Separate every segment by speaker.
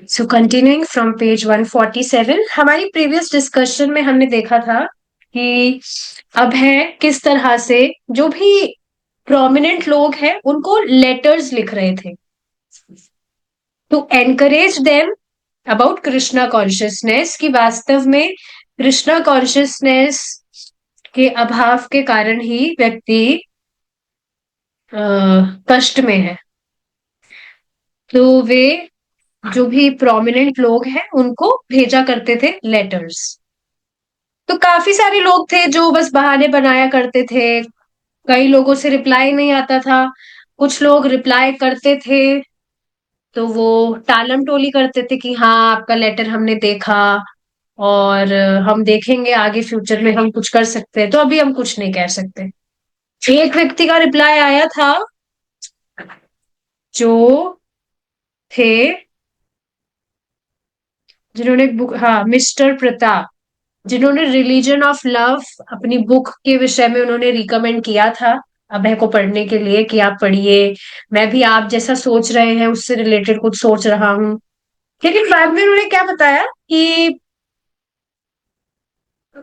Speaker 1: So continuing from page 147, हमारी previous discussion में हमने देखा था कि अब है किस तरह से जो भी प्रोमिनेंट लोग हैं उनको लेटर्स लिख रहे थे to encourage them about Krishna consciousness, कि वास्तव में कृष्णा कॉन्शियसनेस के अभाव के कारण ही व्यक्ति कष्ट में है। तो वे जो भी प्रोमिनेंट लोग हैं उनको भेजा करते थे लेटर्स। तो काफी सारे लोग थे जो बस बहाने बनाया करते थे। कई लोगों से रिप्लाई नहीं आता था, कुछ लोग रिप्लाई करते थे तो वो टालम टोली करते थे कि हाँ आपका लेटर हमने देखा और हम देखेंगे आगे फ्यूचर में हम कुछ कर सकते हैं, तो अभी हम कुछ नहीं कह सकते। एक व्यक्ति का रिप्लाई आया था जो थे, जिन्होंने बुक, हाँ, मिस्टर प्रताप, जिन्होंने रिलीजन ऑफ लव अपनी बुक के विषय में उन्होंने रिकमेंड किया था अभय को पढ़ने के लिए कि आप पढ़िए, मैं भी आप जैसा सोच रहे हैं उससे रिलेटेड कुछ सोच रहा हूँ। लेकिन बाद में उन्होंने क्या बताया कि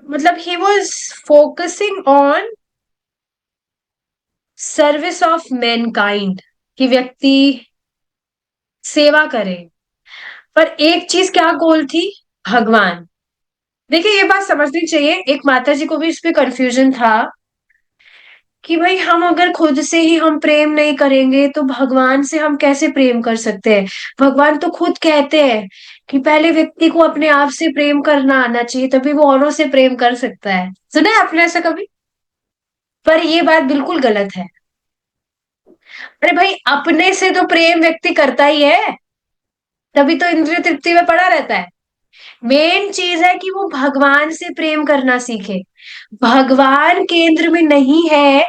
Speaker 1: मतलब he was focusing on service of Mankind, कि व्यक्ति सेवा करे। पर एक चीज क्या गोल थी? भगवान। देखिए ये बात समझनी चाहिए, एक माता जी को भी इस पे कंफ्यूजन था कि भाई हम अगर खुद से ही हम प्रेम नहीं करेंगे तो भगवान से हम कैसे प्रेम कर सकते हैं। भगवान तो खुद कहते हैं कि पहले व्यक्ति को अपने आप से प्रेम करना आना चाहिए, तभी वो औरों से प्रेम कर सकता है। सुना है आपने ऐसा कभी? पर ये बात बिल्कुल गलत है। अरे भाई अपने से तो प्रेम व्यक्ति करता ही है, तभी तो इंद्रिय तृप्ति में पड़ा रहता है। मेन चीज है कि वो भगवान से प्रेम करना सीखे। भगवान केंद्र में नहीं है,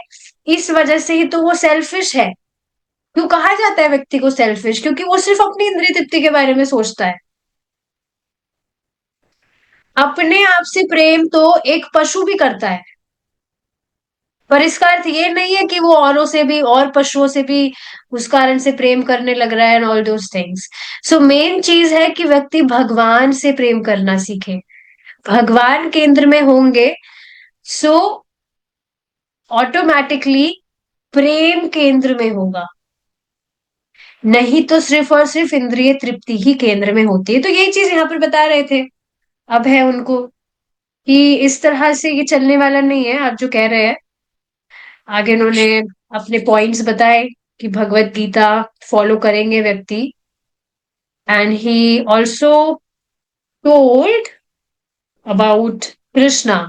Speaker 1: इस वजह से ही तो वो सेल्फिश है। क्यों कहा जाता है व्यक्ति को सेल्फिश? क्योंकि वो सिर्फ अपनी इंद्रिय तृप्ति के बारे में सोचता है। अपने आप से प्रेम तो एक पशु भी करता है, पर इसका अर्थ ये नहीं है कि वो औरों से भी और पशुओं से भी उस कारण से प्रेम करने लग रहा है and all those things. So main चीज है कि व्यक्ति भगवान से प्रेम करना सीखे। भगवान केंद्र में होंगे सो ऑटोमेटिकली प्रेम केंद्र में होगा, नहीं तो सिर्फ और सिर्फ इंद्रिय तृप्ति ही केंद्र में होती है। तो यही चीज यहाँ पर बता रहे थे अब है उनको कि इस तरह से ये चलने वाला नहीं है आप जो कह रहे हैं। आगे उन्होंने अपने पॉइंट्स बताए कि भगवत गीता फॉलो करेंगे व्यक्ति, and he also told about Krishna.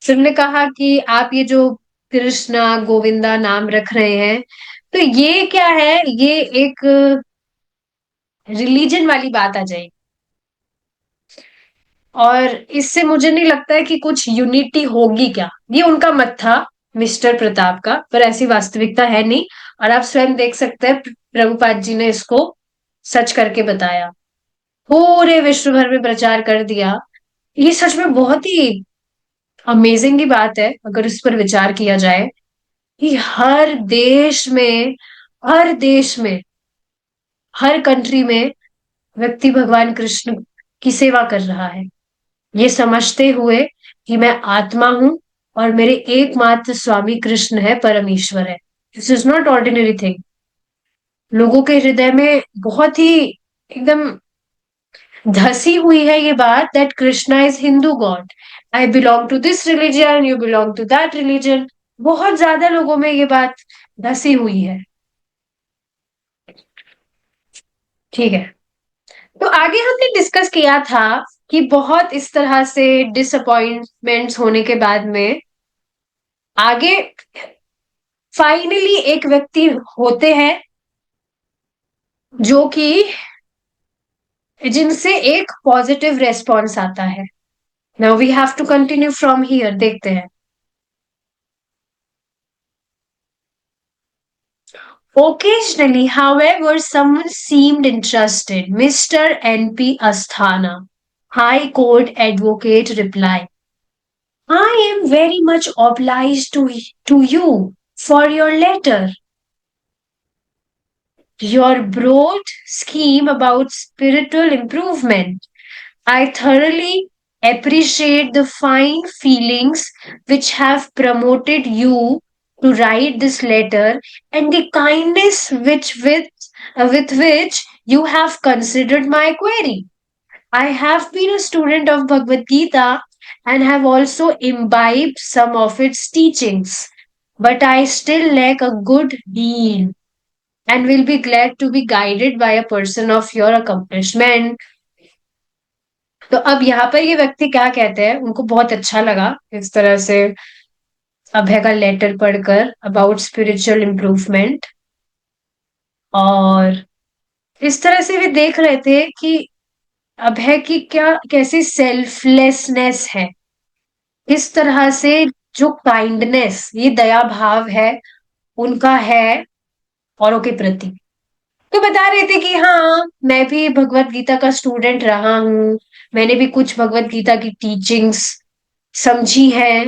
Speaker 1: सबने कहा कि आप ये जो कृष्णा गोविंदा नाम रख रहे हैं, तो ये क्या है, ये एक रिलीजन वाली बात आ जाएगी, और इससे मुझे नहीं लगता है कि कुछ यूनिटी होगी क्या। ये उनका मत था मिस्टर प्रताप का, पर ऐसी वास्तविकता है नहीं। और आप स्वयं देख सकते हैं प्रभुपाद जी ने इसको सच करके बताया, पूरे विश्व भर में प्रचार कर दिया। ये सच में बहुत ही अमेजिंग की बात है अगर इस पर विचार किया जाए कि हर देश में, हर कंट्री में व्यक्ति भगवान कृष्ण की सेवा कर रहा है, ये समझते हुए कि मैं आत्मा हूं और मेरे एकमात्र स्वामी कृष्ण है, परमेश्वर है। This is not ordinary thing. लोगों के हृदय में बहुत ही एकदम धसी हुई है ये बात that Krishna is Hindu god, I belong to this religion, you belong to that religion. बहुत ज्यादा लोगों में ये बात धसी हुई है। ठीक है, तो आगे हमने डिस्कस किया था कि बहुत इस तरह से डिसअपॉइंटमेंट्स होने के बाद में आगे फाइनली एक व्यक्ति होते हैं जो कि जिनसे एक पॉजिटिव रेस्पॉन्स आता है। Now we have to continue from here, देखते हैं। Occasionally, however, someone seemed interested. Mr. N.P. Asthana, High Court Advocate, replied, I am very much obliged to you for your letter. your broad scheme about spiritual improvement. I thoroughly appreciate the fine feelings which have promoted you to write this letter and the kindness with which you have considered my query. I have been a student of Bhagavad Gita and have also imbibed some of its teachings, but I still lack a good deal and will be glad to be guided by a person of your accomplishment. तो अब यहाँ पर ये व्यक्ति क्या कहते हैं, उनको बहुत अच्छा लगा इस तरह से अभय का लेटर पढ़कर अबाउट स्पिरिचुअल इम्प्रूवमेंट। और इस तरह से वे देख रहे थे कि अभय की क्या कैसी सेल्फलेसनेस है, इस तरह से जो काइंडनेस, ये दया भाव है उनका है औरों के प्रति। तो बता रहे थे कि हाँ, मैं भी भगवत गीता का स्टूडेंट रहा हूँ, मैंने भी कुछ भगवत गीता की टीचिंग्स समझी है,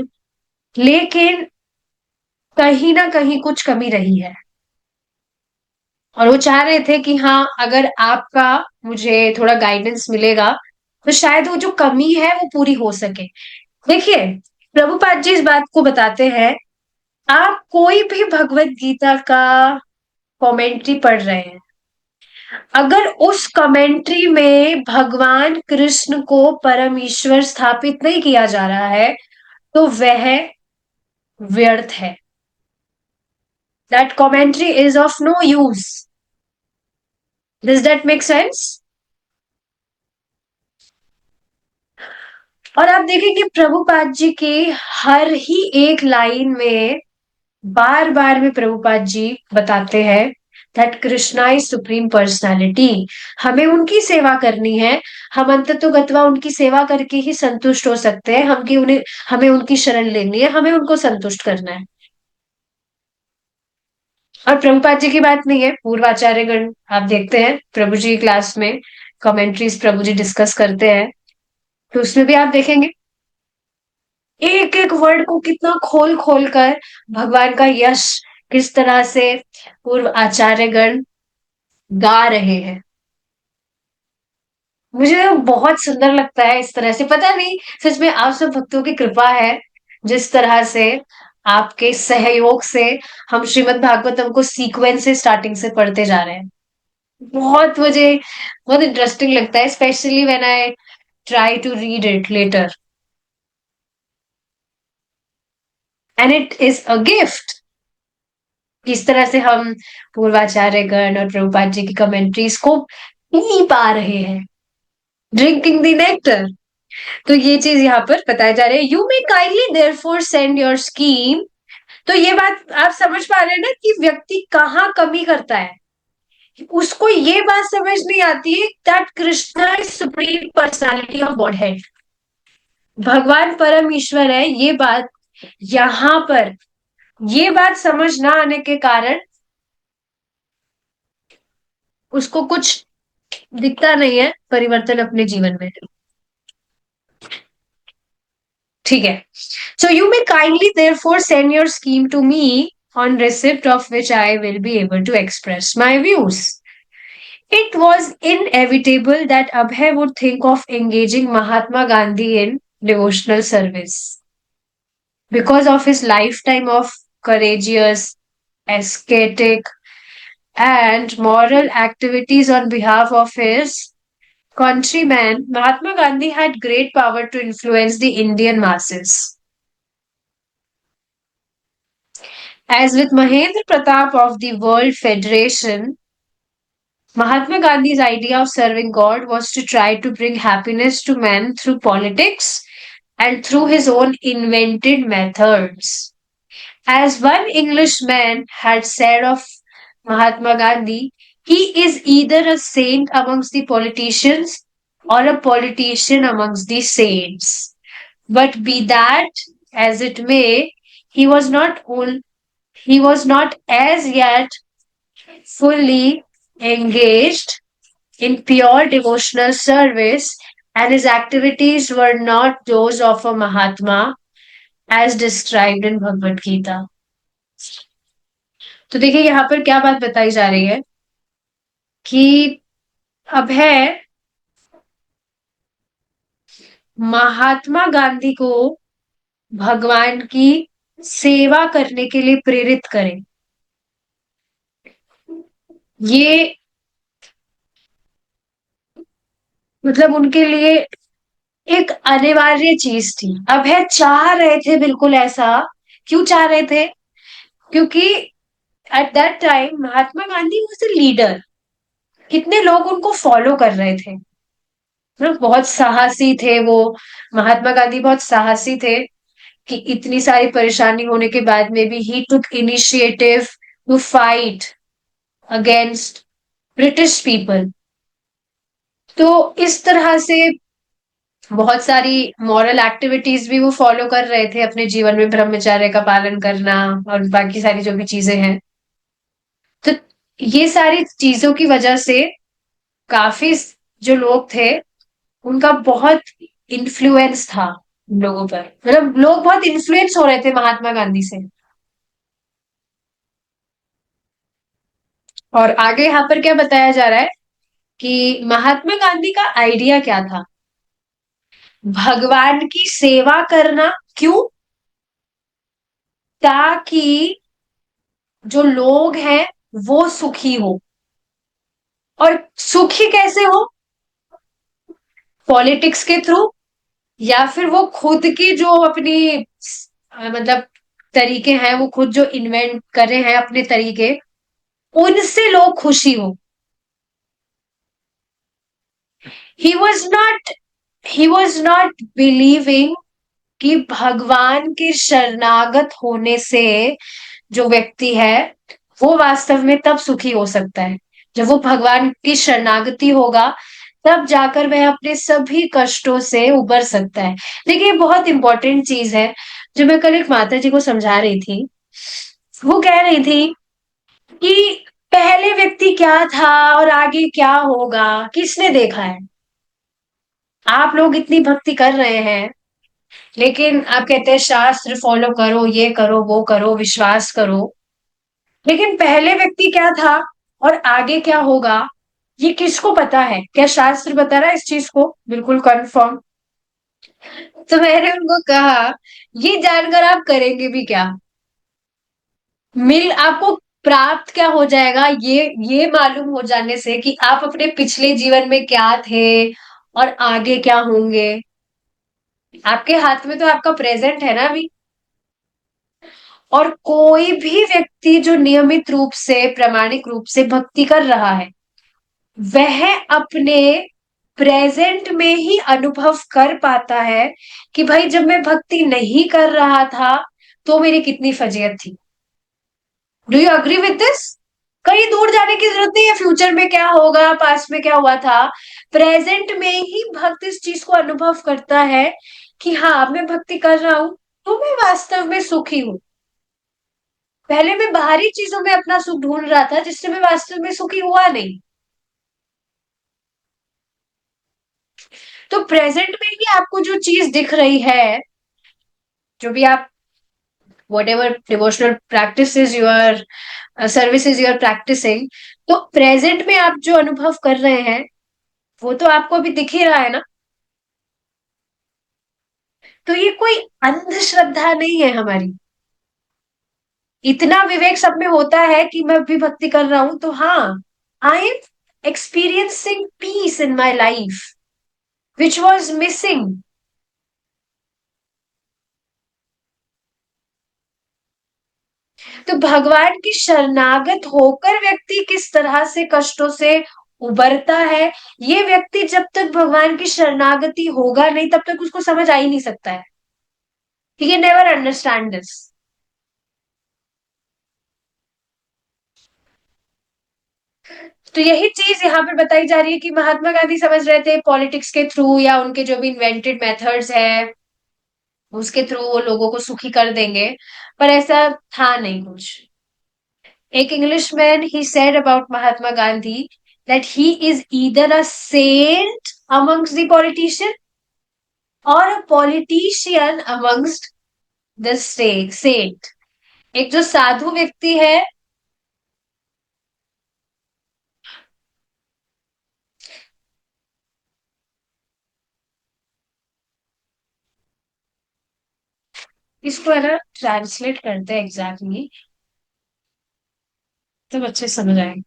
Speaker 1: लेकिन कहीं ना कहीं कुछ कमी रही है। और वो चाह रहे थे कि हाँ, अगर आपका मुझे थोड़ा गाइडेंस मिलेगा तो शायद वो जो कमी है वो पूरी हो सके। देखिए, प्रभुपाद जी इस बात को बताते हैं, आप कोई भी भगवत गीता का कमेंट्री पढ़ रहे हैं, अगर उस कमेंट्री में भगवान कृष्ण को परम ईश्वर स्थापित नहीं किया जा रहा है तो वह व्यर्थ है। That commentary is of no use. Does that make sense? और आप देखेंगे प्रभुपाद जी के हर ही एक लाइन में बार बार में प्रभुपाद जी बताते हैं that Krishna is supreme personality. हमें उनकी सेवा करनी है, हम अंततोगत्वा उनकी सेवा करके ही संतुष्ट हो सकते हैं। हमें उनकी शरण लेनी है, हमें उनको संतुष्ट करना है। और प्रभुपाद जी की बात नहीं है, पूर्वाचार्यगण आप देखते हैं प्रभु जी क्लास में कमेंट्रीज प्रभु जी डिस्कस करते हैं, तो उसमें भी आप देखेंगे एक एक वर्ड को कितना खोल खोल कर भगवान का यश किस तरह से पूर्व आचार्यगण गा रहे हैं। मुझे तो बहुत सुंदर लगता है इस तरह से, पता नहीं, सच में आप सब भक्तों की कृपा है जिस तरह से आपके सहयोग से हम श्रीमद् भागवतम को सीक्वेंस से स्टार्टिंग से पढ़ते जा रहे हैं। बहुत मुझे बहुत इंटरेस्टिंग लगता है, specially when I try to read it letter, and it is a gift. किस तरह से हम पूर्वाचार्य गण और प्रभुपाद जी की कमेंट्रीज को पी पा रहे हैं, ड्रिंकिंग द नेक्टर। तो ये चीज यहाँ पर बताया जा रहा है, you may kindly therefore send your scheme. तो ये बात आप समझ पा रहे हैं ना कि व्यक्ति कहाँ कमी करता है। उसको ये बात समझ नहीं आती है that Krishna is supreme personality of God head, भगवान परम ईश्वर है। ये बात यहाँ पर, ये बात समझ ना आने के कारण उसको कुछ दिखता नहीं है परिवर्तन अपने जीवन में। ठीक है, so you may kindly therefore send your scheme to me, on receipt of which I will be able to express my views. It was inevitable that Abhay would think of engaging Mahatma Gandhi in devotional service because of his lifetime of courageous, ascetic, and moral activities on behalf of his countrymen. Mahatma Gandhi had great power to influence the Indian masses. As with Mahendra Pratap of the World Federation, Mahatma Gandhi's idea of serving God was to try to bring happiness to men through politics and through his own invented methods. As one Englishman had said of Mahatma Gandhi, he is either a saint amongst the politicians or a politician amongst the saints. But be that as it may, he was not he was not as yet fully engaged in pure devotional service, and his activities were not those of a Mahatma as described in Bhagavad Gita. तो देखिए यहाँ पर क्या बात बताई जा रही है कि अब है महात्मा गांधी को भगवान की सेवा करने के लिए प्रेरित करें। ये मतलब उनके लिए एक अनिवार्य चीज थी। अब है चाह रहे थे बिल्कुल ऐसा। क्यों चाह रहे थे? क्योंकि at that time Mahatma Gandhi was a leader. कितने लोग उनको फॉलो कर रहे थे, मतलब बहुत साहसी थे वो। महात्मा गांधी बहुत साहसी थे कि इतनी सारी परेशानी होने के बाद में भी ही took initiative to fight against British people. तो इस तरह से बहुत सारी मॉरल एक्टिविटीज भी वो फॉलो कर रहे थे अपने जीवन में, ब्रह्मचर्य का पालन करना और बाकी सारी जो भी चीजें हैं। तो ये सारी चीजों की वजह से काफी जो लोग थे उनका बहुत इन्फ्लुएंस था उन लोगों पर, मतलब लोग बहुत इन्फ्लुएंस हो रहे थे महात्मा गांधी से। और आगे यहाँ पर क्या बताया जा रहा है कि महात्मा गांधी का आइडिया क्या था? भगवान की सेवा करना। क्यों? ताकि जो लोग हैं वो सुखी हो। और सुखी कैसे हो? पॉलिटिक्स के थ्रू, या फिर वो खुद की जो अपनी मतलब तरीके हैं, वो खुद जो इन्वेंट करे हैं अपने तरीके, उनसे लोग खुशी हो। ही was not he was not believing कि भगवान के शरणागत होने से जो व्यक्ति है वो वास्तव में तब सुखी हो सकता है जब वो भगवान की शरणागति होगा, तब जाकर वह अपने सभी कष्टों से उबर सकता है। देखिए, ये बहुत इंपॉर्टेंट चीज है जो मैं कल एक माता जी को समझा रही थी। वो कह रही थी कि पहले व्यक्ति क्या था और आगे क्या होगा, किसने देखा है? आप लोग इतनी भक्ति कर रहे हैं, लेकिन आप कहते हैं शास्त्र फॉलो करो, ये करो, वो करो, विश्वास करो। लेकिन पहले व्यक्ति क्या था और आगे क्या होगा, ये किसको पता है? क्या शास्त्र बता रहा है इस चीज को बिल्कुल कंफर्म? तो मैंने उनको कहा, ये जानकर आप करेंगे भी क्या? मिल आपको प्राप्त क्या हो जाएगा ये मालूम हो जाने से कि आप अपने पिछले जीवन में क्या थे और आगे क्या होंगे? आपके हाथ में तो आपका प्रेजेंट है ना अभी। और कोई भी व्यक्ति जो नियमित रूप से, प्रामाणिक रूप से भक्ति कर रहा है, वह अपने प्रेजेंट में ही अनुभव कर पाता है कि भाई जब मैं भक्ति नहीं कर रहा था तो मेरी कितनी फजीयत थी। Do you agree with this? कहीं दूर जाने की जरूरत नहीं है, फ्यूचर में क्या होगा, पास्ट में क्या हुआ था। प्रेजेंट में ही भक्त इस चीज को अनुभव करता है कि हाँ, मैं भक्ति कर रहा हूं तो मैं वास्तव में सुखी हूँ। पहले मैं बाहरी चीजों में अपना सुख ढूंढ रहा था जिससे मैं वास्तव में सुखी हुआ नहीं। तो प्रेजेंट में ही आपको जो चीज दिख रही है, जो भी आप, whatever devotional practice you are, services you are practising, तो प्रेजेंट में आप जो अनुभव कर रहे हैं वो तो आपको अभी दिख ही रहा है ना। तो ये कोई अंधश्रद्धा नहीं है हमारी। इतना विवेक सब में होता है कि मैं भी भक्ति कर रहा हूं तो हाँ, I am experiencing peace in my life which was missing. तो भगवान की शरणागत होकर व्यक्ति किस तरह से कष्टों से उबरता है, ये व्यक्ति जब तक भगवान की शरणागति होगा नहीं तब तक उसको समझ आ ही नहीं सकता है। He can never understand this. तो यही चीज यहाँ पर बताई जा रही है कि महात्मा गांधी समझ रहे थे पॉलिटिक्स के थ्रू या उनके जो भी इन्वेंटेड मेथड्स है उसके थ्रू वो लोगों को सुखी कर देंगे, पर ऐसा था नहीं कुछ। एक Englishman he said about Mahatma Gandhi that he is either a saint amongst the politician or a politician amongst the saint। एक जो साधु व्यक्ति है, इसको है ना ट्रांसलेट करते हैं एग्जैक्टली, तब अच्छे समझ आएंगे.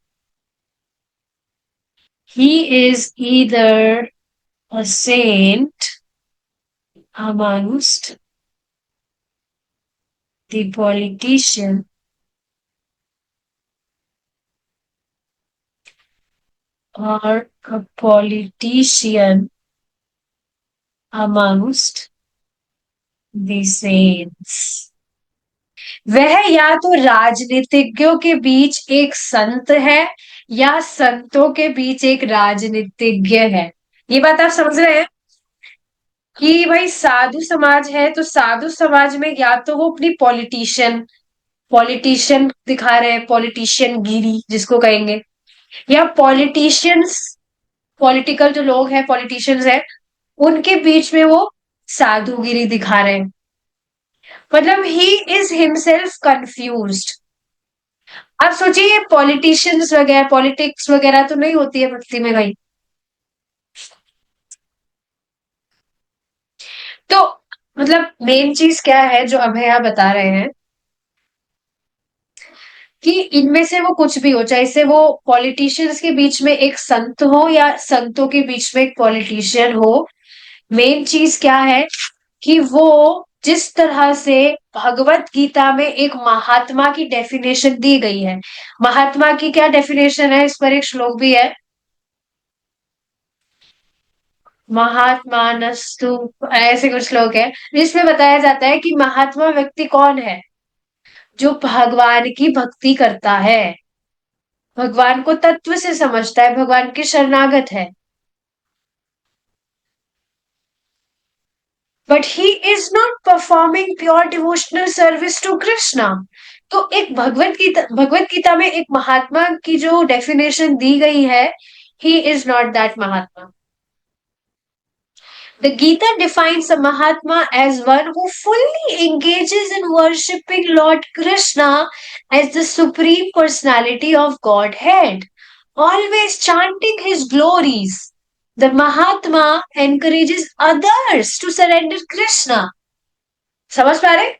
Speaker 1: He is either a saint amongst the politician or a politician amongst the saints. वह या तो राजनीतिज्ञों के बीच एक संत है या संतों के बीच एक राजनीतिज्ञ है. ये बात आप समझ रहे हैं कि भाई साधु समाज है तो साधु समाज में या तो वो अपनी पॉलिटिशियन दिखा रहे हैं, पॉलिटिशियन गिरी जिसको कहेंगे, या पॉलिटिशियंस, पॉलिटिकल जो लोग हैं पॉलिटिशियंस हैं उनके बीच में वो साधुगिरी दिखा रहे हैं. मतलब ही इज हिमसेल्फ कंफ्यूज्ड. आप सोचिए ये पॉलिटिशियंस वगैरह पॉलिटिक्स वगैरह तो नहीं होती है भक्ति में भाई. तो मतलब मेन चीज क्या है जो अभय यहाँ बता रहे हैं कि इनमें से वो कुछ भी हो, चाहे से वो पॉलिटिशियंस के बीच में एक संत हो या संतों के बीच में एक पॉलिटिशियन हो, मेन चीज क्या है कि वो जिस तरह से भगवत गीता में एक महात्मा की डेफिनेशन दी गई है. महात्मा की क्या डेफिनेशन है, इस पर एक श्लोक भी है. महात्मा नस्तु, ऐसे कुछ श्लोक है जिसमें बताया जाता है कि महात्मा व्यक्ति कौन है, जो भगवान की भक्ति करता है, भगवान को तत्व से समझता है, भगवान के शरणागत है. But he is not performing pure devotional service to Krishna. तो एक भगवत गीता में एक महात्मा की जो डेफिनेशन दी गई है, ही is not that Mahatma. The Gita defines a Mahatma as one who fully engages in worshipping Lord Krishna as the Supreme Personality of Godhead, always chanting his glories. The Mahatma encourages others to surrender Krishna. समझ पा रहे?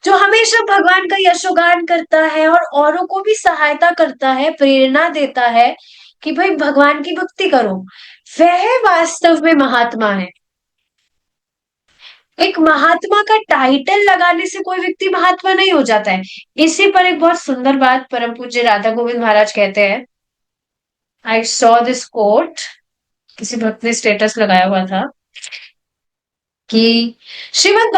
Speaker 1: जो हमेशा भगवान का यशोगान करता है और औरों को भी सहायता करता है, प्रेरणा देता है कि भाई भगवान की भक्ति करो, वह वास्तव में महात्मा है. एक महात्मा का टाइटल लगाने से कोई व्यक्ति महात्मा नहीं हो जाता है. इसी पर एक बहुत सुंदर बात परम पूज्य राधा गोविंद महाराज कहते हैं. आई सॉ दिस कोट, किसी भक्त ने स्टेटस लगाया हुआ था कि श्रीमद्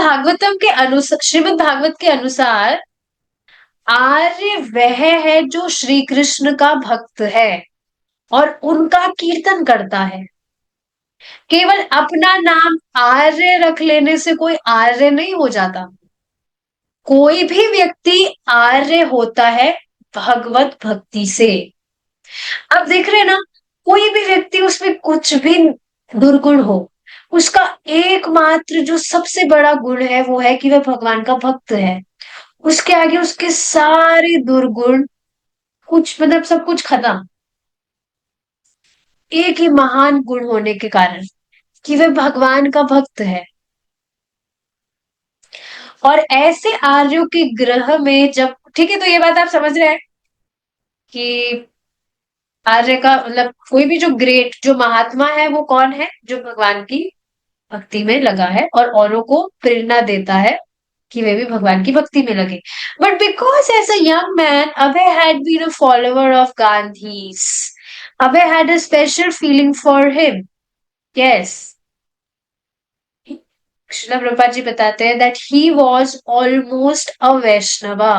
Speaker 1: भागवत के अनुसार आर्य वह है जो श्री कृष्ण का भक्त है और उनका कीर्तन करता है. केवल अपना नाम आर्य रख लेने से कोई आर्य नहीं हो जाता. कोई भी व्यक्ति आर्य होता है भगवत भक्ति से. अब देख रहे हैं ना, कोई भी व्यक्ति उसमें कुछ भी दुर्गुण हो, उसका एकमात्र जो सबसे बड़ा गुण है वो है कि वह भगवान का भक्त है. उसके आगे उसके सारे दुर्गुण कुछ, मतलब सब कुछ खत्म. एक ही महान गुण होने के कारण कि वह भगवान का भक्त है. और ऐसे आर्यों के ग्रह में जब, ठीक है, तो ये बात आप समझ रहे हैं कि आर्य का मतलब कोई भी जो ग्रेट जो महात्मा है वो कौन है, जो भगवान की भक्ति में लगा है और औरों को प्रेरणा देता है कि वे भी भगवान की भक्ति में लगे. But because as a young man Abhay had been a follower of Gandhi's, Abhay had a special feeling for him. Yes, Srila Prabhupada ji बताते हैं that he was almost a Vaishnava.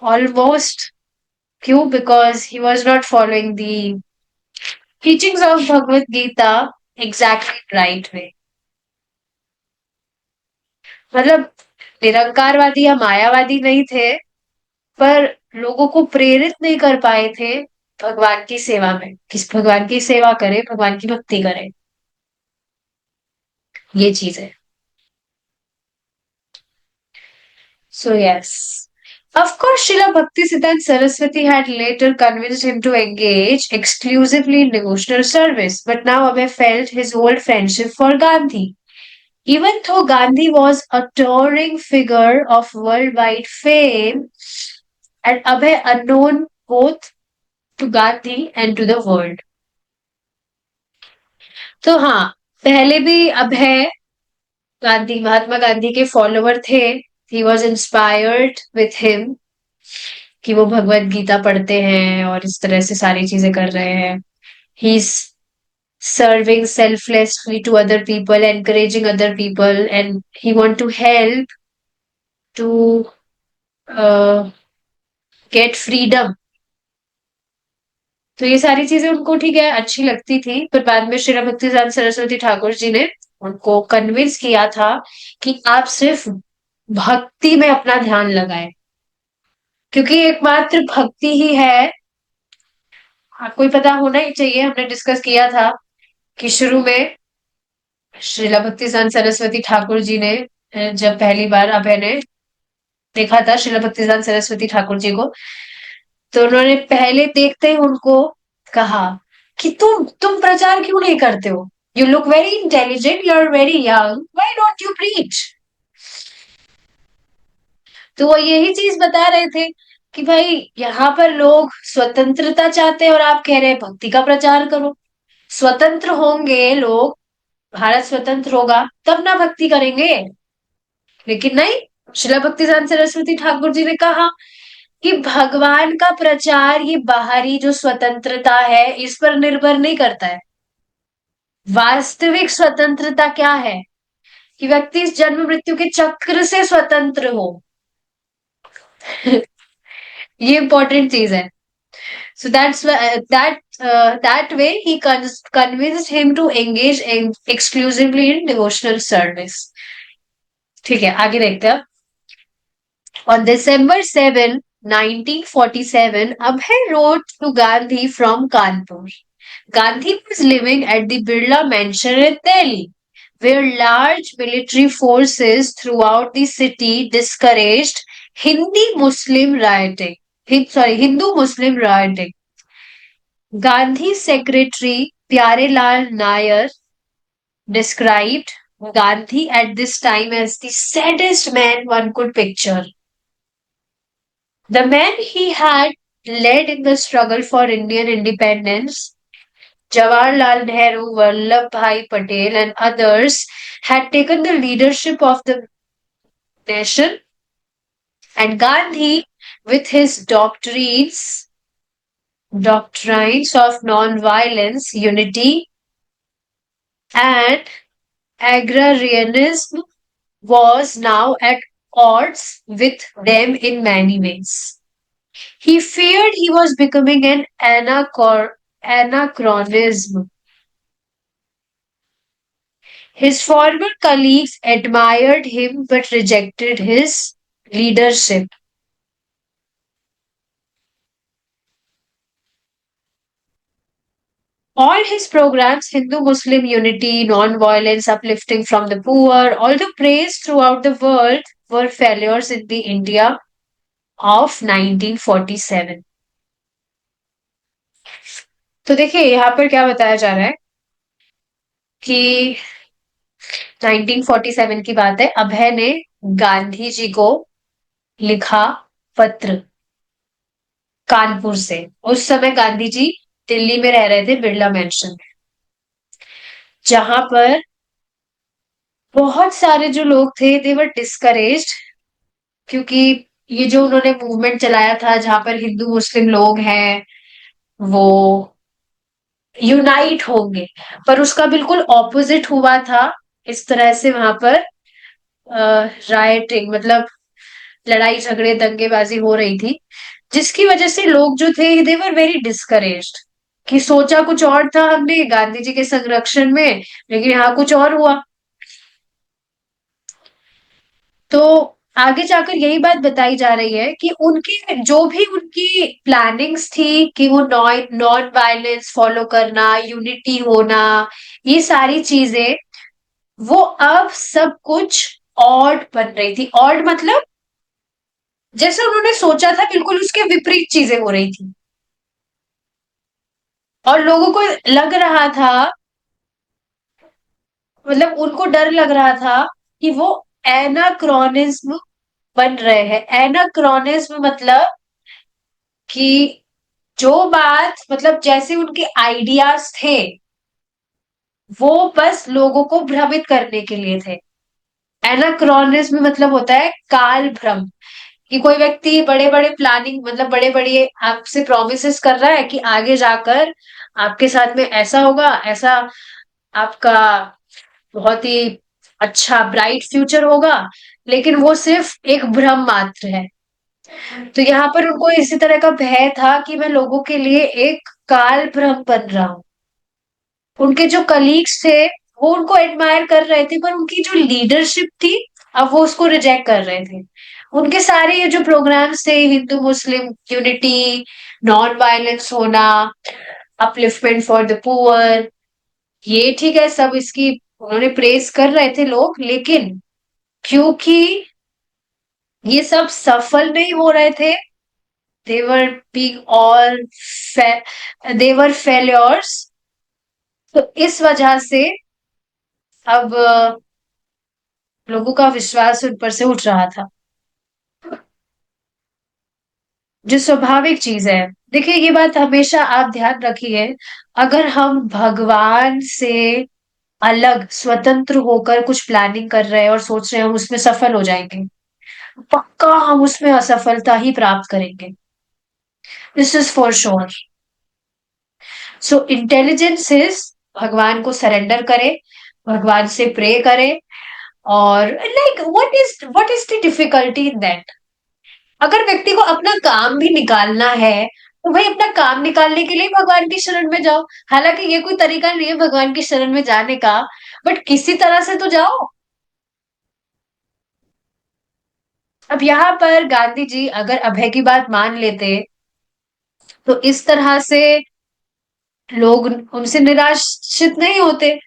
Speaker 1: Almost. क्यों? Because he was not following the teachings of Bhagavad Gita exactly right way. मतलब निरंकारवादी या मायावादी नहीं थे, पर लोगों को प्रेरित नहीं कर पाए थे भगवान की सेवा में, किस भगवान की सेवा करे, भगवान की भक्ति करे. ये चीज है. So yes, of course, Srila Bhaktisiddhanta Saraswati had later convinced him to engage exclusively in devotional service, but now Abhay felt his old friendship for Gandhi. Even though Gandhi was a towering figure of worldwide fame, and Abhay unknown both to Gandhi and to the world. तो हाँ, पहले भी अभय गांधी महात्मा गांधी के follower थे. He was inspired with him कि वो भगवत गीता पढ़ते हैं और इस तरह से सारी चीजें कर रहे हैं. He is serving selflessly to other people, encouraging other people, and he want to help to uh, get freedom. तो ये सारी चीजें उनको ठीक है अच्छी लगती थी, पर बाद में श्रीला भक्तिसार सरस्वती ठाकुर जी ने उनको कन्विंस किया था कि आप सिर्फ भक्ति में अपना ध्यान लगाएं, क्योंकि एकमात्र भक्ति ही है. आपको ही पता होना ही चाहिए, हमने डिस्कस किया था कि शुरू में श्रीला भक्तिसार सरस्वती ठाकुर जी ने जब पहली बार अभय ने देखा था श्रीला भक्तिसार सरस्वती ठाकुर जी को, तो उन्होंने पहले देखते ही उनको कहा कि तुम प्रचार क्यों नहीं करते हो? You look very intelligent, you are very young, why don't you preach? तो वो यही चीज बता रहे थे कि भाई यहाँ पर लोग स्वतंत्रता चाहते हैं और आप कह रहे हैं भक्ति का प्रचार करो. स्वतंत्र होंगे लोग, भारत स्वतंत्र होगा तब ना भक्ति करेंगे. लेकिन नहीं, शिला भक्तिसार सरस्वती ठाकुर जी ने कहा कि भगवान का प्रचार ये बाहरी जो स्वतंत्रता है इस पर निर्भर नहीं करता है. वास्तविक स्वतंत्रता क्या है कि व्यक्ति इस जन्म मृत्यु के चक्र से स्वतंत्र हो. ये इंपॉर्टेंट चीज है. So that way he convinced him to engage exclusively in devotional service. ठीक है, आगे देखते हैं. On December 7, 1947, Abhay wrote to Gandhi from Kanpur. Gandhi was living at the Birla Mansion in Delhi, where large military forces throughout the city discouraged Hindu-Muslim rioting. Hindu-Muslim rioting. Gandhi's secretary Pyarelal Nair described Gandhi at this time as the saddest man one could picture. The men he had led in the struggle for Indian independence, Jawaharlal Nehru, Vallabhbhai Patel, and others, had taken the leadership of the nation, and Gandhi, with his doctrines of non-violence, unity, and agrarianism, was now at odds with them in many ways. He feared he was becoming an anachronism. His former colleagues admired him but rejected his leadership. All his programs, Hindu Muslim unity, non violence, uplifting from the poor, all the praise throughout the world, were failures in the India of 1947. तो देखिए यहाँ पर क्या बताया जा रहा है कि 1947 की बात है. अभय ने गांधी जी को लिखा पत्र कानपुर से. उस समय गांधी जी दिल्ली में रह रहे थे बिरला मैंशन में, जहां पर बहुत सारे जो लोग थे दे वर डिस्करेज्ड, क्योंकि ये जो उन्होंने मूवमेंट चलाया था जहां पर हिंदू मुस्लिम लोग हैं वो यूनाइट होंगे, पर उसका बिल्कुल ऑपोजिट हुआ था. इस तरह से वहां पर राइटिंग मतलब लड़ाई झगड़े दंगेबाजी हो रही थी, जिसकी वजह से लोग जो थे दे वर वेरी डिस्करेज्ड. कि सोचा कुछ और था हमने गांधी जी के संरक्षण में, लेकिन यहाँ कुछ और हुआ. तो आगे जाकर यही बात बताई जा रही है कि उनकी जो भी उनकी प्लानिंग्स थी कि वो नॉन वायलेंस फॉलो करना, यूनिटी होना, ये सारी चीजें वो अब सब कुछ ऑड बन रही थी. ऑड मतलब जैसे उन्होंने सोचा था बिल्कुल उसके विपरीत चीजें हो रही थी, और लोगों को लग रहा था मतलब उनको डर लग रहा था कि वो एनाक्रोनिज्म बन रहे हैं। एनाक्रोनिज्म मतलब कि जो बात, मतलब जैसे उनके आइडियाज थे वो बस लोगों को भ्रमित करने के लिए थे। एनाक्रोनिज्म मतलब होता है काल भ्रम। कि कोई व्यक्ति बड़े बड़े प्लानिंग, मतलब बड़े बड़े आपसे प्रोमिसेस कर रहा है कि आगे जाकर आपके साथ में ऐसा होगा, ऐसा आपका बहुत ही अच्छा ब्राइट फ्यूचर होगा, लेकिन वो सिर्फ एक भ्रम मात्र है। तो यहाँ पर उनको इसी तरह का भय था कि मैं लोगों के लिए एक काल भ्रम बन रहा हूँ। उनके जो कलीग्स थे वो उनको एडमायर कर रहे थे, पर उनकी जो लीडरशिप थी अब वो उसको रिजेक्ट कर रहे थे। उनके सारे ये जो प्रोग्राम्स थे, Hindu Muslim unity, non violence होना, अपलिफ्टमेंट फॉर द पुअर, ये ठीक है, सब इसकी उन्होंने प्रेस कर रहे थे लोग, लेकिन क्योंकि ये सब सफल नहीं हो रहे थे, देवर बीइंग ऑल देवर फेल्योर्स, तो इस वजह से अब लोगों का विश्वास उन पर से उठ रहा था, जो स्वाभाविक चीज है। देखिए ये बात हमेशा आप ध्यान रखिए, अगर हम भगवान से अलग स्वतंत्र होकर कुछ प्लानिंग कर रहे हैं और सोच रहे हैं हम उसमें सफल हो जाएंगे, पक्का हम उसमें असफलता ही प्राप्त करेंगे। This is for sure. So intelligence is, भगवान को सरेंडर करे, भगवान से प्रे करे। और like what is the difficulty in that? अगर व्यक्ति को अपना काम भी निकालना है तो भाई अपना काम निकालने के लिए भगवान की शरण में जाओ। हालांकि ये कोई तरीका नहीं है भगवान की शरण में जाने का, बट किसी तरह से तो जाओ। अब यहाँ पर गांधी जी अगर अभय की बात मान लेते तो इस तरह से लोग उनसे निराशित नहीं होते,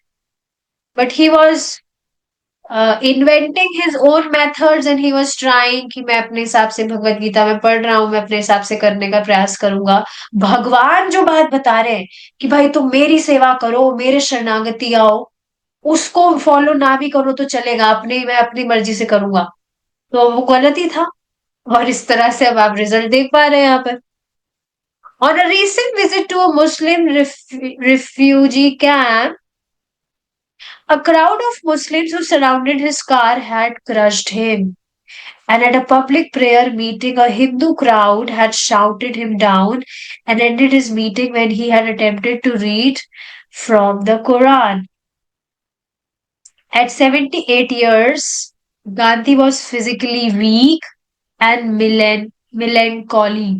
Speaker 1: but he was inventing his own methods and he was trying कि मैं अपने हिसाब से भगवत गीता में पढ़ रहा हूं, मैं अपने हिसाब से करने का प्रयास करूंगा। भगवान जो बात बता रहे हैं कि भाई तुम मेरी सेवा करो, मेरे शरणागति आओ, उसको फॉलो ना भी करो तो चलेगा, अपने मैं अपनी मर्जी से करूंगा, तो वो गलत ही था। और इस तरह से अब आप रिजल्ट देख पा रहे हैं यहाँ पर। On a recent visit to a Muslim refugee camp, a crowd of Muslims who surrounded his car had crushed him. And at a public prayer meeting, a Hindu crowd had shouted him down and ended his meeting when he had attempted to read from the Quran. At 78 years, Gandhi was physically weak and melancholy.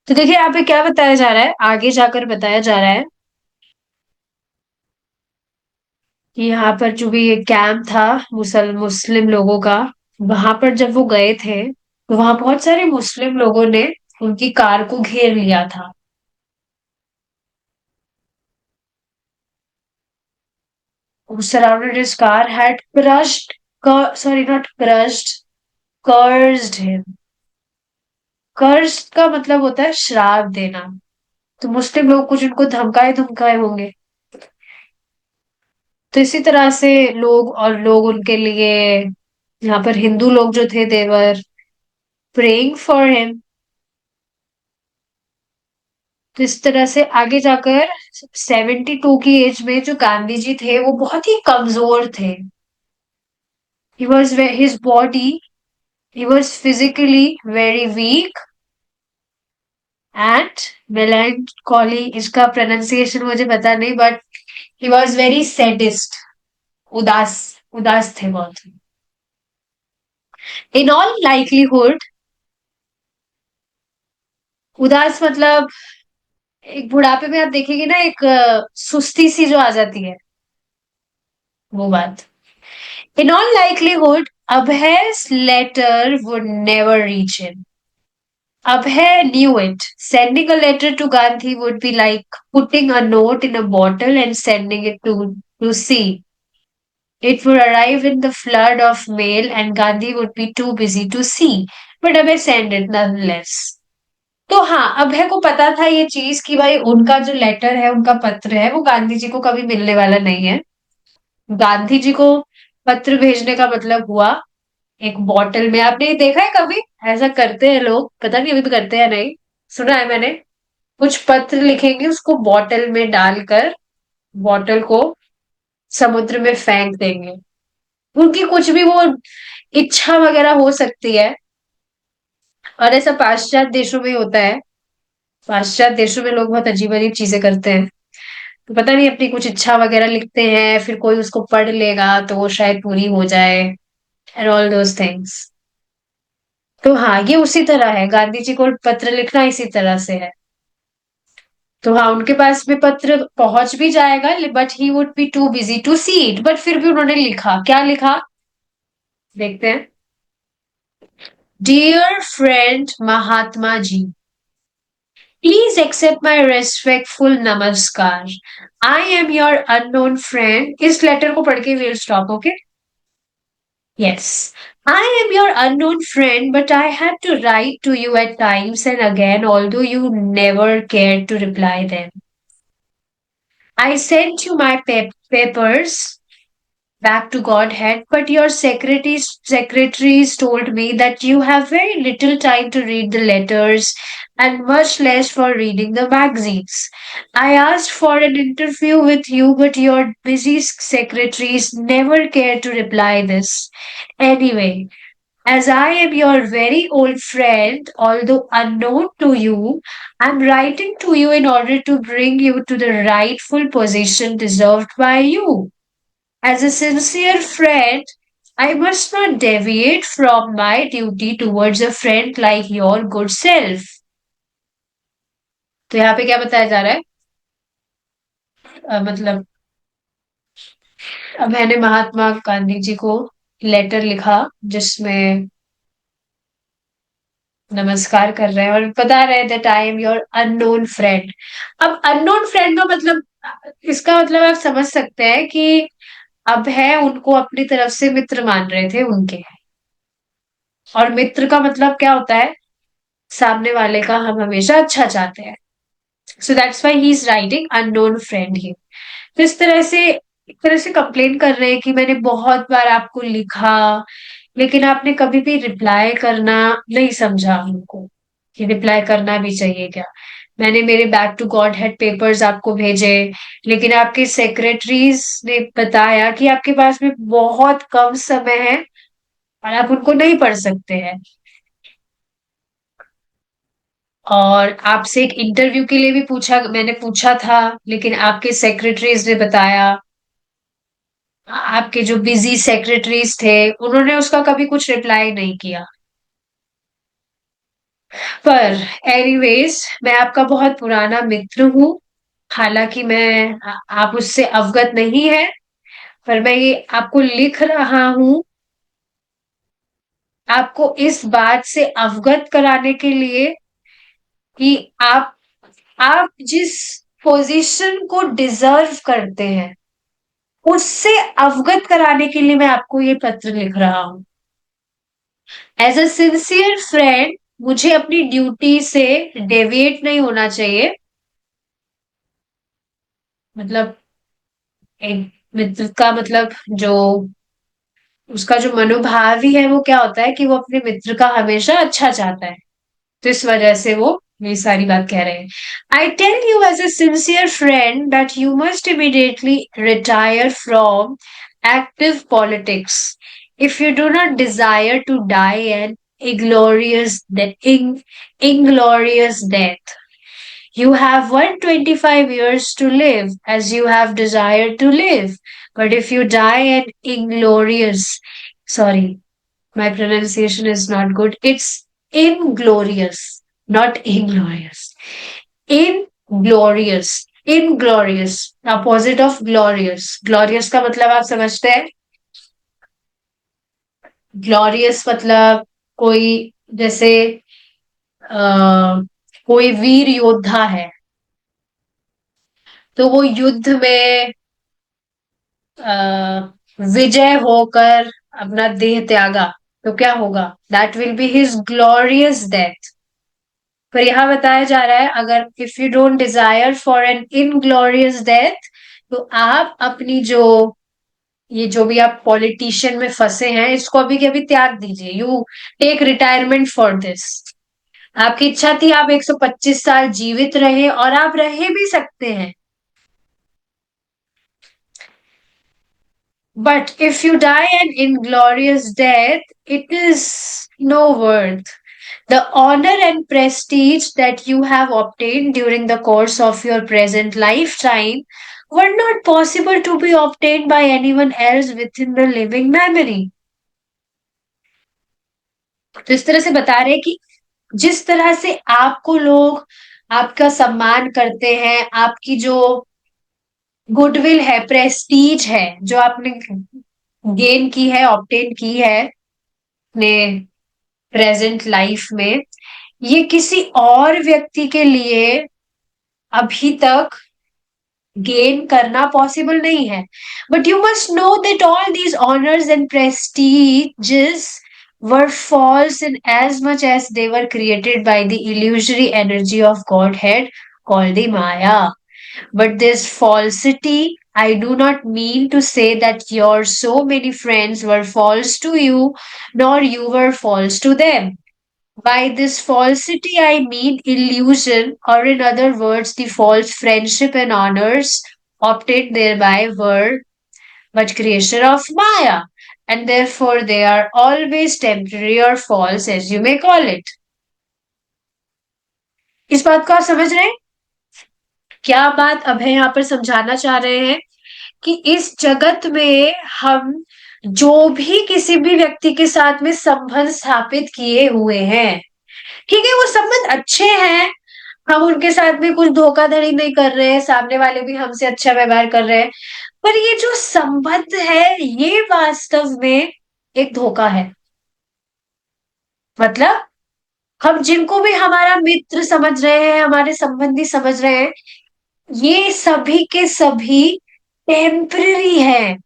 Speaker 1: तो देखिए यहाँ पे क्या बताया जा रहा है, आगे जाकर बताया जा रहा है कि यहाँ पर जो भी ये कैंप था मुस्लिम लोगों का, वहां पर जब वो गए थे तो वहां बहुत सारे मुस्लिम लोगों ने उनकी कार को घेर लिया था। Who surrounded his car had sorry, not crushed, cursed him. Cursed का मतलब होता है श्राप देना। तो मुस्लिम लोग कुछ उनको धमकाए धमकाए होंगे। तो इसी तरह से लोग और लोग उनके लिए, यहाँ पर हिंदू लोग जो थे देवर प्रेइंग फॉर हिम। तो इस तरह से आगे जाकर 72 की एज में जो गांधी जी थे वो बहुत ही कमजोर थे। He was his body, he was physically very weak and melancholy, इसका प्रोनाउंसिएशन मुझे पता नहीं, but he was very sadist, उदास, उदास थे बहुत। In all likelihood, उदास मतलब एक बुढ़ापे में आप देखेंगे ना, एक सुस्ती सी जो आ जाती है, वो बात। In all likelihood, Abhay's letter would never reach him. Abhay knew it. Sending a letter to Gandhi would be like putting a note in a bottle and sending it to sea. It would arrive in the flood of mail and Gandhi would be too busy to see. But Abhay sent it nonetheless. तो हाँ, अभय को पता था ये चीज कि भाई उनका जो लेटर है, उनका पत्र है, वो गांधी जी को कभी मिलने वाला नहीं है। गांधी जी को पत्र भेजने का मतलब हुआ एक बॉटल में। आपने देखा है कभी ऐसा करते हैं लोग? पता नहीं अभी भी करते हैं नहीं, सुना है मैंने। कुछ पत्र लिखेंगे, उसको बॉटल में डालकर बॉटल को समुद्र में फेंक देंगे। उनकी कुछ भी वो इच्छा वगैरह हो सकती है। और ऐसा पाश्चात्य देशों में होता है। पाश्चात्य देशों में लोग बहुत अजीब अजीब चीजें करते हैं। तो पता नहीं अपनी कुछ इच्छा वगैरह लिखते हैं, फिर कोई उसको पढ़ लेगा तो वो शायद पूरी हो जाए, एंड ऑल दोज थिंग्स। तो हाँ, ये उसी तरह है, गांधी जी को पत्र लिखना इसी तरह से है। तो हाँ, उनके पास भी पत्र पहुंच भी जाएगा, but he would be too busy to see it. But फिर भी उन्होंने लिखा, क्या लिखा देखते हैं। Dear friend Mahatma ji, please accept my respectful namaskar. I am your unknown friend. इस लेटर को पढ़ के will stop, okay? Yes, I am your unknown friend, but I had to write to you at times and again, although you never cared to reply them. I sent you my papers back to Godhead, but your secretaries told me that you have very little time to read the letters and much less for reading the magazines. I asked for an interview with you, but your busy secretaries never cared to reply this. Anyway, as I am your very old friend, although unknown to you, I'm writing to you in order to bring you to the rightful position deserved by you. As a sincere friend, I must not deviate from my duty towards a friend like your good self. तो यहाँ पे क्या बताया जा रहा है? मतलब अब मैंने महात्मा गांधी जी को लेटर लिखा जिसमें नमस्कार कर रहे हैं और बता रहे हैं that I am your unknown friend. अब अननोन फ्रेंड का मतलब, इसका मतलब आप समझ सकते हैं कि अब है उनको अपनी तरफ से मित्र मान रहे थे उनके। और मित्र का मतलब क्या होता है? सामने वाले का हम हमेशा अच्छा चाहते हैं। So that's why he is writing unknown friend ही। तो इस तरह से एक तरह से कंप्लेन कर रहे हैं कि मैंने बहुत बार आपको लिखा, लेकिन आपने कभी भी रिप्लाई करना नहीं समझा हमको, कि रिप्लाई करना भी चाहिए क्या। मैंने मेरे back to godhead papers आपको भेजे, लेकिन आपके सेक्रेटरीज ने बताया कि आपके पास में बहुत कम समय है और आप उनको नहीं पढ़ सकते हैं। और आपसे एक इंटरव्यू के लिए भी मैंने पूछा था, लेकिन आपके सेक्रेटरीज ने बताया, आपके जो बिजी सेक्रेटरीज थे उन्होंने उसका कभी कुछ रिप्लाई नहीं किया। पर एनीवेज, मैं आपका बहुत पुराना मित्र हूँ। हालांकि आप उससे अवगत नहीं है, पर मैं ये आपको लिख रहा हूँ आपको इस बात से अवगत कराने के लिए कि आप जिस पोजीशन को डिजर्व करते हैं उससे अवगत कराने के लिए मैं आपको ये पत्र लिख रहा हूँ। एज अ सिंसियर फ्रेंड, मुझे अपनी ड्यूटी से डेविएट नहीं होना चाहिए। मतलब एक मित्र का मतलब जो उसका जो मनोभाव ही है वो क्या होता है कि वो अपने मित्र का हमेशा अच्छा चाहता है। तो इस वजह से वो ये सारी बात कह रहे हैं। I tell you as a sincere friend that you must immediately retire from active politics if you do not desire to die an inglorious death. You have 125 years to live as you have desired to live. But if you die an inglorious, sorry, my pronunciation is not good. It's inglorious, not inglorious. Inglorious. Inglorious. Opposite of glorious. Glorious का मतलब आप समझते हैं? Glorious मतलब कोई, जैसे कोई वीर योद्धा है तो वो युद्ध में विजय होकर अपना देह त्यागा, तो क्या होगा? That will be his glorious death. पर यहां बताया जा रहा है अगर if you don't desire for an inglorious death, तो आप अपनी जो ये जो भी आप पॉलिटिशियन में फंसे हैं, इसको अभी के अभी त्याग दीजिए। You take retirement for this. आपकी इच्छा थी आप 125 साल जीवित रहे, और आप रह भी सकते हैं, but if you die an inglorious death, it is no worth. The honor and prestige that you have obtained during the course of your present lifetime were not possible to be obtained by anyone else within the living memory. तो इस तरह से बता रहे हैं कि जिस तरह से आपको लोग आपका सम्मान करते हैं, आपकी जो गुडविल है, प्रेस्टीज है, जो आपने गेन की है, ऑब्टेन की है अपने प्रेजेंट लाइफ में, ये किसी और व्यक्ति के लिए अभी तक गेन करना पॉसिबल नहीं है। But you must know that all these honours and prestiges were false in as much as they were created by the illusory energy of Godhead called the Maya. But this falsity, I do not mean to say that your so many friends were false to you, nor you were false to them. By this falsity, I mean illusion, or in other words, the false friendship and honors obtained thereby were but creation of Maya, and therefore they are always temporary or false, as you may call it. इस बात को आप समझ रहे हैं? क्या बात अभय यहाँ पर समझाना चाह रहे हैं कि इस जगत में हम जो भी किसी भी व्यक्ति के साथ में संबंध स्थापित किए हुए हैं, ठीक है, वो संबंध अच्छे हैं, हम उनके साथ भी कुछ धोखाधड़ी नहीं कर रहे हैं, सामने वाले भी हमसे अच्छा व्यवहार कर रहे हैं, पर ये जो संबंध है ये वास्तव में एक धोखा है। मतलब हम जिनको भी हमारा मित्र समझ रहे हैं, हमारे संबंधी समझ रहे हैं, ये सभी के सभी टेम्पररी है,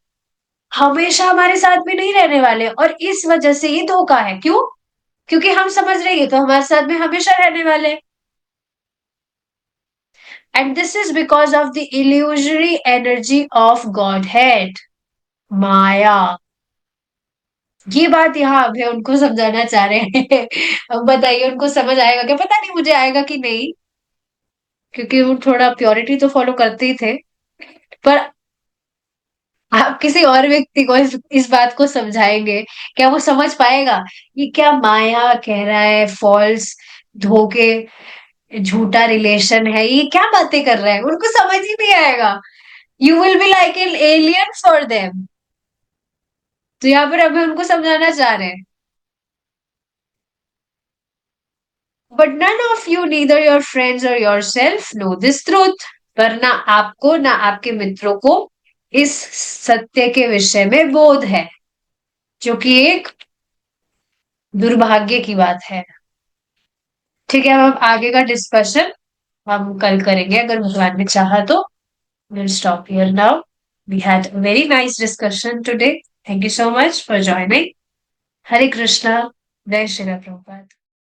Speaker 1: हमेशा हमारे साथ में नहीं रहने वाले, और इस वजह से ये धोखा है। क्यों? क्योंकि हम समझ रहे हैं तो हमारे साथ में हमेशा रहने वाले हैं। And this is because of the illusory energy of Godhead, Maya. ये बात यहाँ अभी उनको समझाना चाह रहे हैं। अब बताइए उनको समझ आएगा क्या? पता नहीं, मुझे आएगा कि नहीं, क्योंकि वो थोड़ा प्योरिटी तो फॉलो करते ही थे। पर आप किसी और व्यक्ति को इस बात को समझाएंगे, क्या वो समझ पाएगा ये क्या माया कह रहा है, फॉल्स, धोखे, झूठा रिलेशन है, ये क्या बातें कर रहा है? उनको समझ ही नहीं आएगा। You will be like an alien for them. तो यहाँ पर अभी उनको समझाना चाह रहे हैं, but none of you, neither your friends और yourself, know this truth. पर ना आपको ना आपके मित्रों को इस सत्य के विषय में बोध है, जो कि एक दुर्भाग्य की बात है। ठीक है, अब आगे का डिस्कशन हम कल करेंगे, अगर भगवान ने चाहा तो। We'll stop here now. We had a very nice discussion today. Thank you so much for joining. Hare Krishna. Jai Shri Prabhupada.